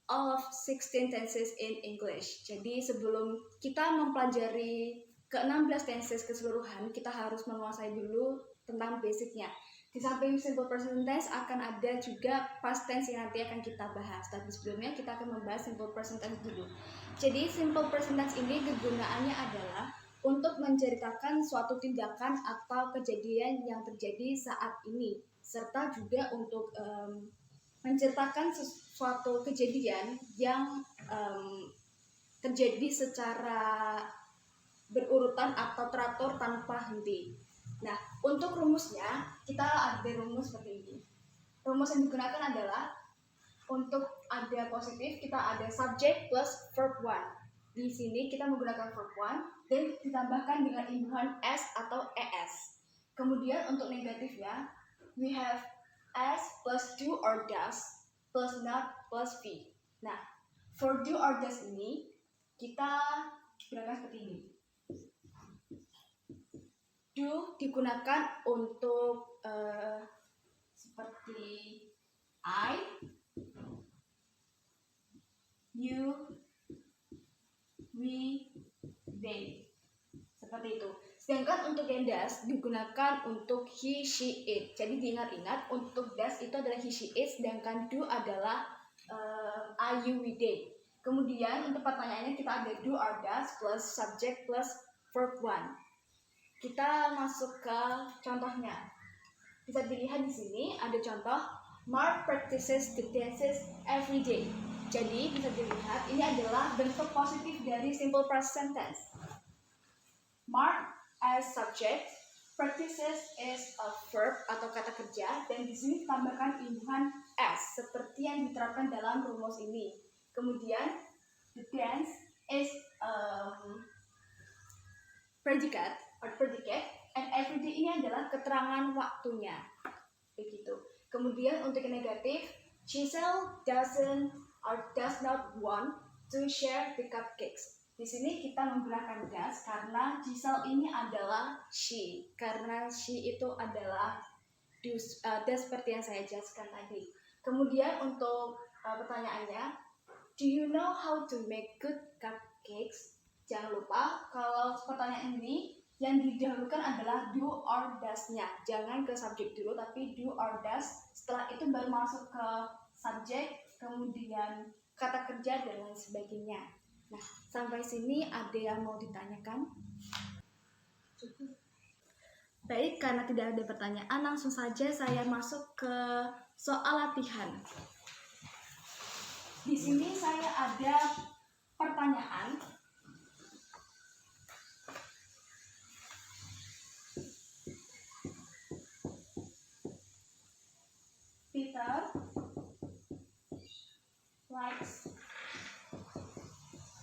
all of 16 tenses in English. Jadi sebelum kita mempelajari ke-16 tenses keseluruhan, kita harus menguasai dulu tentang basicnya. Di samping simple present tense akan ada juga past tense yang nanti akan kita bahas. Tapi sebelumnya kita akan membahas simple present tense dulu. Jadi simple present tense ini kegunaannya adalah untuk menceritakan suatu tindakan atau kejadian yang terjadi saat ini, serta juga untuk menceritakan suatu kejadian yang terjadi secara berurutan atau teratur tanpa henti. Nah, untuk rumusnya kita ada rumus seperti ini. Rumus yang digunakan adalah untuk ada positif kita ada subject plus verb 1. Di sini kita menggunakan verb 1 dan ditambahkan dengan imbuhan s atau es. Kemudian untuk negatifnya we have as plus do or does plus not plus be. Nah, for do or does ini kita gunakan seperti ini. Do digunakan untuk seperti I, you, we, they. Seperti itu. Sedangkan untuk yang does digunakan untuk he, she, it. Jadi diingat-ingat untuk does itu adalah he, she, it, sedangkan do adalah I, you, we, they. Kemudian untuk pertanyaannya kita ada do or does plus subject plus verb 1. Kita masuk ke contohnya. Bisa dilihat di sini ada contoh Mark practices the dances every day. Jadi bisa dilihat ini adalah bentuk positif dari simple present tense. Mark as subject, practices is a verb atau kata kerja, dan di sini ditambahkan imbuhan s seperti yang diterapkan dalam rumus ini. Kemudian the dance is predicate, and everyday ini adalah keterangan waktunya. Begitu. Kemudian untuk yang negatif, Giselle doesn't or does not want to share the cupcakes. Di sini kita menggunakan does karena Giselle ini adalah she. Karena she itu adalah does seperti yang saya jelaskan tadi. Kemudian untuk pertanyaannya, do you know how to make good cupcakes? Jangan lupa kalau pertanyaan ini yang didahulukan adalah do or does-nya. Jangan ke subjek dulu tapi do or does. Setelah itu baru masuk ke subjek, kemudian kata kerja dan lain sebagainya. Nah, sampai sini ada yang mau ditanyakan? Cukup. Baik, karena tidak ada pertanyaan, langsung saja saya masuk ke soal latihan. Di sini saya ada pertanyaan. Peter likes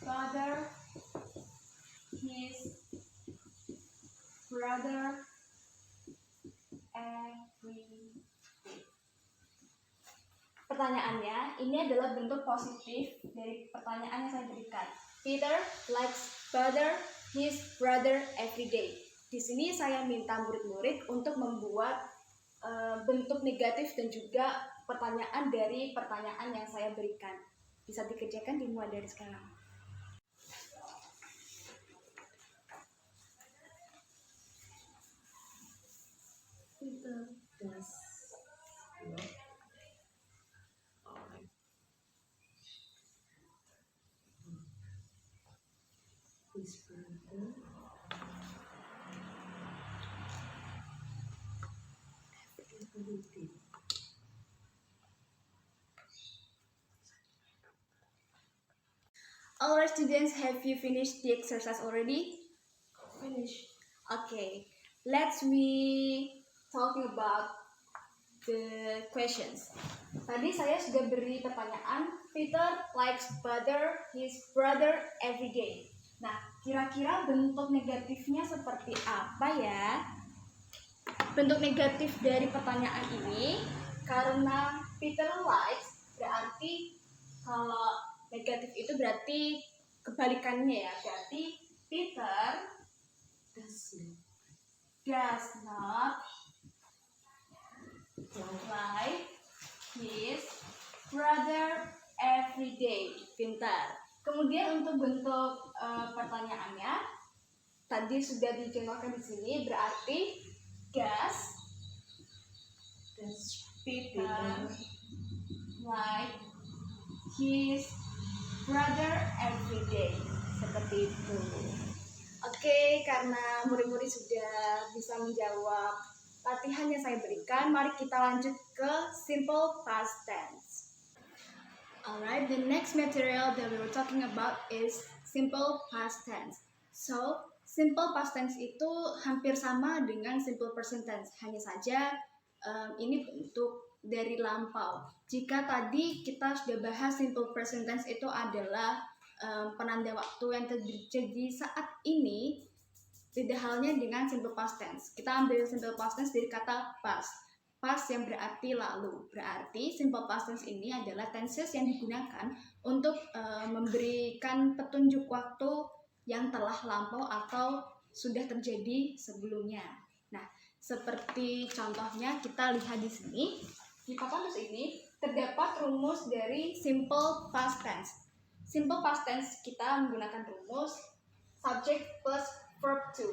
father, his brother every day. Pertanyaannya, ini adalah bentuk positif dari pertanyaan yang saya berikan. Peter likes father, his brother every day. Di sini saya minta murid-murid untuk membuat bentuk negatif dan juga pertanyaan dari pertanyaan yang saya berikan. Bisa dikerjakan dimulai dari sekarang. Peter does not his brother every day. Alright students, have you finished the exercise already? Finish. Okay, let's we talking about the questions. Tadi saya sudah beri pertanyaan, Peter likes father, his brother every day. Nah, kira-kira bentuk negatifnya seperti apa ya? Bentuk negatif dari pertanyaan ini, karena Peter likes berarti kalau negatif itu berarti kebalikannya ya, berarti Peter Does not like his brother every day, pintar. Kemudian untuk bentuk pertanyaannya, tadi sudah dicontohkan di sini, berarti does Peter like his brother every day, seperti itu. Oke, karena murid-murid sudah bisa menjawab latihan yang saya berikan, mari kita lanjut ke simple past tense. Alright, the next material that we were talking about is simple past tense. So, simple past tense itu hampir sama dengan simple present tense, hanya saja ini bentuk dari lampau. Jika tadi kita sudah bahas simple present tense itu adalah penanda waktu yang terjadi saat ini, tidak halnya dengan simple past tense. Kita ambil simple past tense dari kata past. Past yang berarti lalu. Berarti simple past tense ini adalah tenses yang digunakan untuk memberikan petunjuk waktu yang telah lampau atau sudah terjadi sebelumnya. Nah, seperti contohnya kita lihat di sini. Di papan tulis ini terdapat rumus dari simple past tense. Simple past tense kita menggunakan rumus subject plus verb to.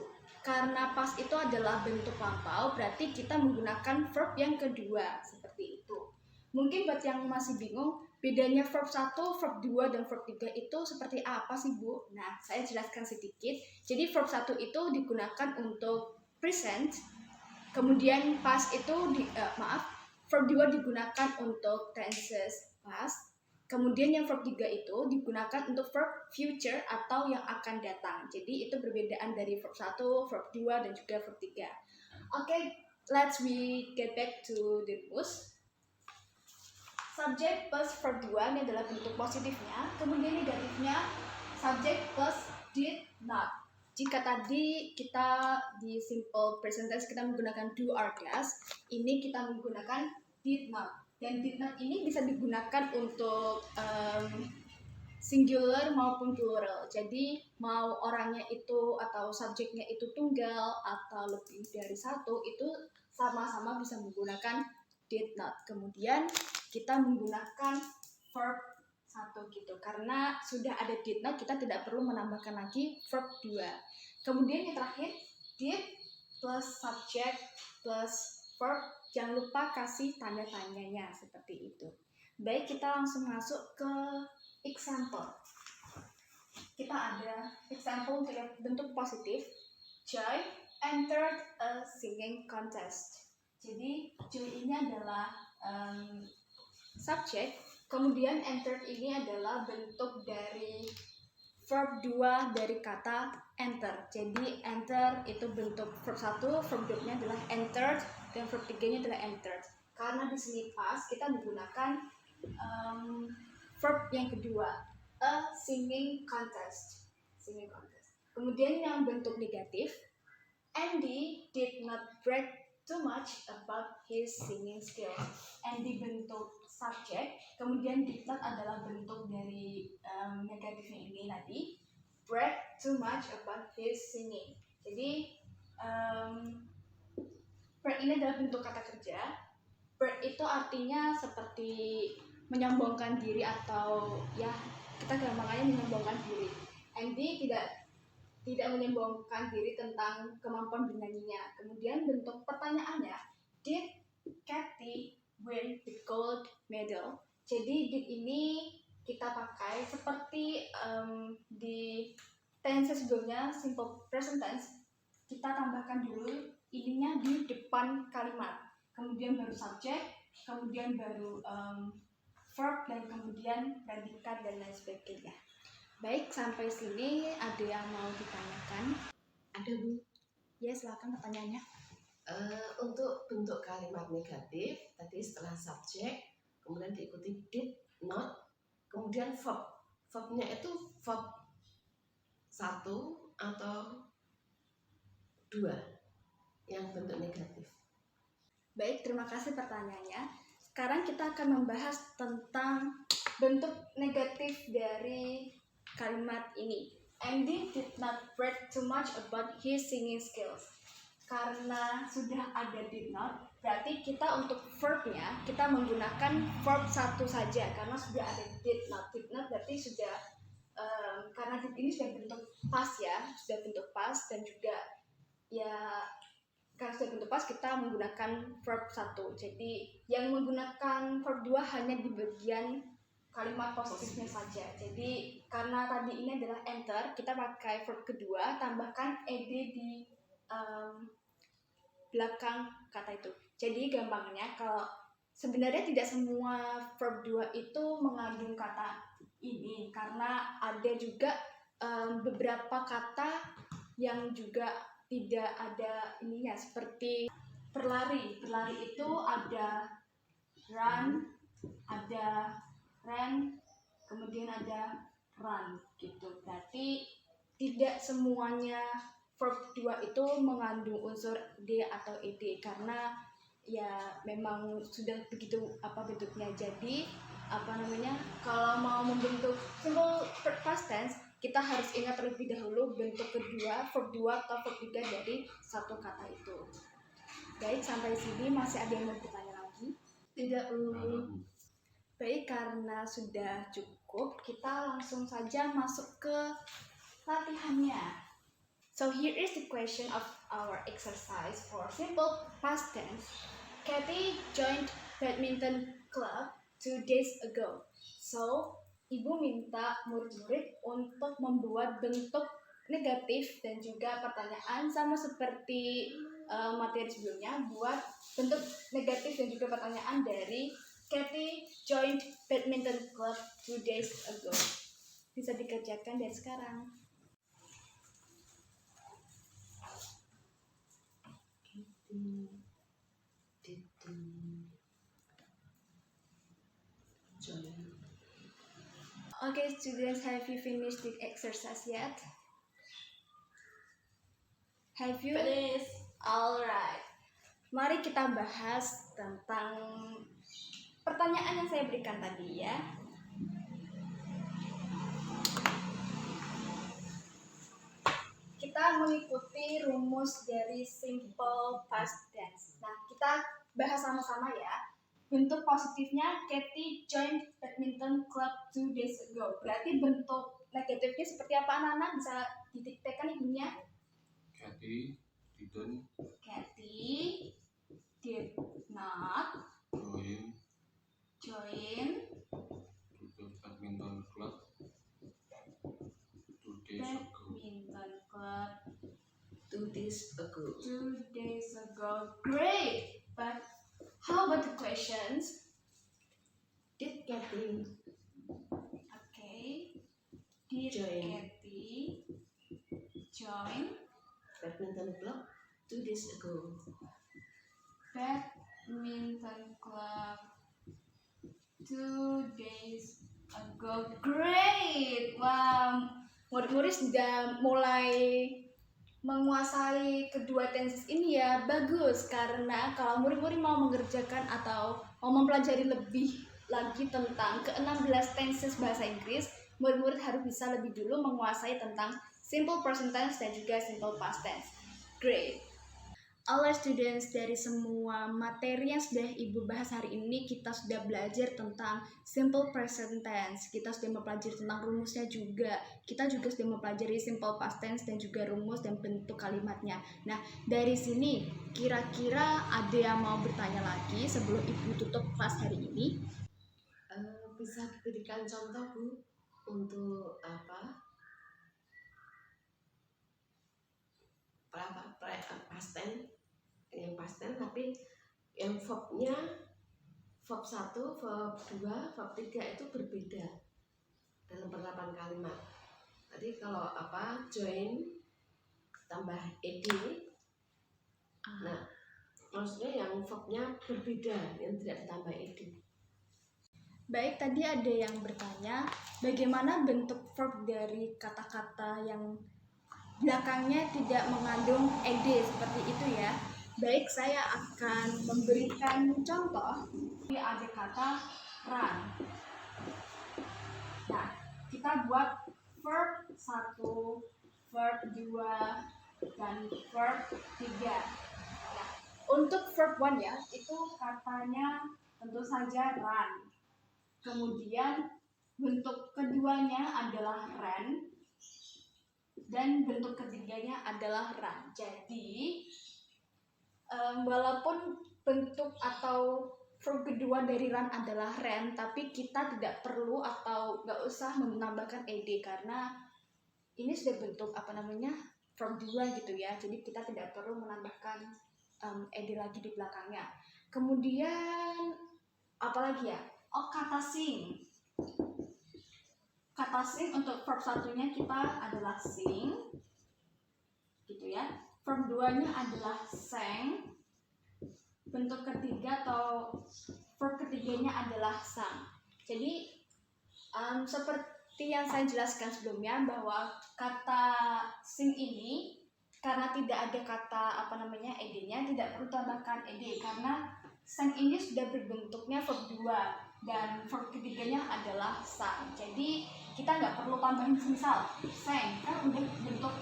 Karena past itu adalah bentuk lampau, berarti kita menggunakan verb yang kedua, seperti itu. Mungkin buat yang masih bingung, bedanya verb 1, verb 2, dan verb 3 itu seperti apa sih, Bu? Nah, saya jelaskan sedikit. Jadi verb 1 itu digunakan untuk present, kemudian past itu verb 2 digunakan untuk tenses past, kemudian yang verb 3 itu digunakan untuk verb future atau yang akan datang. Jadi itu perbedaan dari verb 1, verb 2, dan juga verb 3. Oke, let's we get back to the rules. Subject plus verb 2 ini adalah bentuk positifnya, kemudian negatifnya subject plus did not. Jika tadi kita di simple present tense kita menggunakan do or does, ini kita menggunakan did not. Dan did not ini bisa digunakan untuk singular maupun plural. Jadi mau orangnya itu atau subjeknya itu tunggal atau lebih dari satu, itu sama-sama bisa menggunakan did not. Kemudian kita menggunakan verb 1 gitu. Karena sudah ada did not, kita tidak perlu menambahkan lagi verb 2. Kemudian yang terakhir, did plus subject plus verb, jangan lupa kasih tanda tanyanya seperti itu. Baik, kita langsung masuk ke example. Kita ada example untuk bentuk positif. Joy entered a singing contest. Jadi Joy ini adalah subject, kemudian entered ini adalah bentuk dari verb 2 dari kata enter. Jadi enter itu bentuk verb 1, verb 2-nya adalah entered, dan verb 3-nya adalah entered. Karena di sini past, kita menggunakan verb yang kedua, a singing contest. Singing contest. Kemudian yang bentuk negatif, Andy did not brag too much about his singing skill. Andy bentuk subject, kemudian did not adalah bentuk dari negatifnya ini tadi, brag too much about his singing. Jadi brag ini adalah bentuk kata kerja. Brag itu artinya seperti menyombongkan diri atau ya kita gampangannya menyombongkan diri. Andy tidak menyombongkan diri tentang kemampuan bernyanyinya. Kemudian bentuk pertanyaannya, did Kathy win the gold medal? Jadi did ini kita pakai seperti di tense sebelumnya, simple present tense, kita tambahkan dulu ininya di depan kalimat, kemudian baru subject, kemudian baru verb, dan kemudian predikat dan lain sebagainya. Baik, sampai sini ada yang mau ditanyakan? Ada, Bu. Ya, silakan pertanyaannya. Untuk bentuk kalimat negatif, tadi setelah subjek, kemudian diikuti did not, kemudian verb. Verbnya itu verb 1 atau 2 yang bentuk negatif. Baik, terima kasih pertanyaannya. Sekarang kita akan membahas tentang bentuk negatif dari kalimat ini. Andy did not brag too much about his singing skills. Karena sudah ada did not, berarti kita untuk verbnya kita menggunakan verb 1 saja karena sudah ada did not. Did not berarti sudah karena ini sudah bentuk past ya, sudah bentuk past dan juga ya karena sudah bentuk past kita menggunakan verb 1. Jadi yang menggunakan verb 2 hanya di bagian kalimat positifnya saja. Jadi karena tadi ini adalah enter, kita pakai verb kedua, tambahkan ed di belakang kata itu. Jadi gampangnya kalau sebenarnya tidak semua verb 2 itu mengandung kata ini, karena ada juga beberapa kata yang juga tidak ada ininya, seperti berlari. Berlari itu ada run, ada ran, kemudian ada run gitu. Berarti tidak semuanya verb 2 itu mengandung unsur d atau ed, karena ya memang sudah begitu bentuknya. Jadi kalau mau membentuk simple past tense, kita harus ingat terlebih dahulu bentuk kedua, verb 2 atau verb 3 dari satu kata itu. Baik, sampai sini masih ada yang mau bertanya lagi? Tidak. Baik, karena sudah cukup, kita langsung saja masuk ke latihannya. So here is the question of our exercise for simple past tense. Kathy joined badminton club 2 days ago. So, Ibu minta murid-murid untuk membuat bentuk negatif dan juga pertanyaan sama seperti materi sebelumnya, buat bentuk negatif dan juga pertanyaan dari Kathy joined badminton club 2 days ago. Bisa dikerjakan dari sekarang. Okay, students, have you finished the exercise yet? Have you? Finish. Alright. Mari kita bahas tentang pertanyaan yang saya berikan tadi ya. Kita mengikuti rumus dari simple past tense. Nah, kita bahas sama-sama ya. Bentuk positifnya, Kathy joined badminton club 2 days ago. Berarti bentuk negatifnya seperti apa, anak-anak? Bisa didiktekan ibunya? Kathy didn't Kathy did not join to the badminton club 2 days ago. badminton club 2 days ago. 2 days ago. Great! But how about the questions? Did Kathy Okay. Did Join. Kathy join badminton club 2 days ago? badminton club 2 days ago? Great! Wow, murid-murid sudah mulai menguasai kedua tenses ini ya. Bagus, karena kalau murid-murid mau mengerjakan atau mau mempelajari lebih lagi tentang ke-16 tenses bahasa Inggris, murid-murid harus bisa lebih dulu menguasai tentang simple present tense dan juga simple past tense. Great. Alright students, dari semua materi yang sudah Ibu bahas hari ini, kita sudah belajar tentang simple present tense. Kita sudah mempelajari tentang rumusnya juga. Kita juga sudah mempelajari simple past tense dan juga rumus dan bentuk kalimatnya. Nah, dari sini kira-kira ada yang mau bertanya lagi sebelum Ibu tutup kelas hari ini? Bisa diberikan contoh, Bu, untuk past tense, yang past tense tapi yang verbnya verb 1, verb 2, verb 3 itu berbeda dalam penerapan kalimat. Tadi kalau join tambah ed, nah maksudnya yang verbnya berbeda, yang tidak ditambah ed. Baik, tadi ada yang bertanya bagaimana bentuk verb dari kata-kata yang belakangnya tidak mengandung ed seperti itu ya. Baik, saya akan memberikan contoh. Ini ada kata run. Nah, kita buat verb 1, verb 2, dan verb 3. Nah, untuk verb 1 ya, itu katanya tentu saja run. Kemudian bentuk keduanya adalah ran, dan bentuk ketiganya adalah ran. Jadi walaupun bentuk atau verb kedua dari run adalah ran, tapi kita tidak perlu atau nggak usah menambahkan ed karena ini sudah bentuk verb 2 gitu ya. Jadi kita tidak perlu menambahkan ed lagi di belakangnya. Kemudian apalagi ya? Oh, kata sing. Kata sing untuk verb satunya kita adalah sing, gitu ya. Verb 2-nya adalah sang. Bentuk ketiga atau verb ketiganya adalah sang. Jadi seperti yang saya jelaskan sebelumnya bahwa kata sing ini karena tidak ada kata ed-nya, tidak perlu tambahkan ed karena sang ini sudah berbentuknya verb 2 dan verb ketiganya adalah sang. Jadi kita nggak perlu tambahin, misal sang kan udah bentuk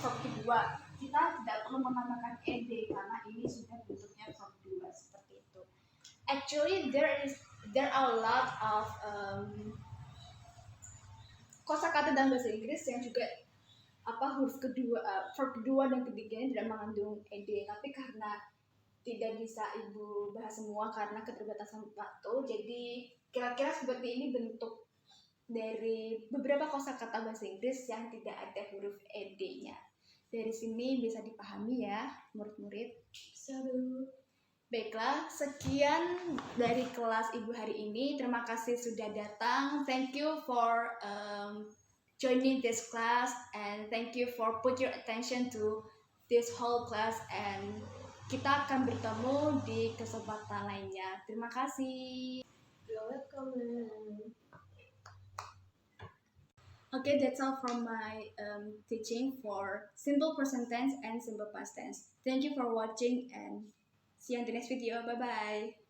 verb kedua, kita tidak perlu menambahkan ed karena ini sudah bentuknya verb 2 seperti itu. Actually there are a lot of kosakata dalam bahasa Inggris yang juga verb kedua dan ketiganya tidak mengandung ed, tapi karena tidak bisa ibu bahas semua karena keterbatasan waktu, jadi kira-kira seperti ini bentuk dari beberapa kosakata bahasa Inggris yang tidak ada huruf ed-nya. Dari sini bisa dipahami ya, murid-murid. Baiklah, sekian dari kelas Ibu hari ini. Terima kasih sudah datang. Thank you for joining this class and thank you for put your attention to this whole class, and kita akan bertemu di kesempatan lainnya. Terima kasih. You're welcome. Okay, that's all from my teaching for simple present tense and simple past tense. Thank you for watching and see you on the next video. Bye bye.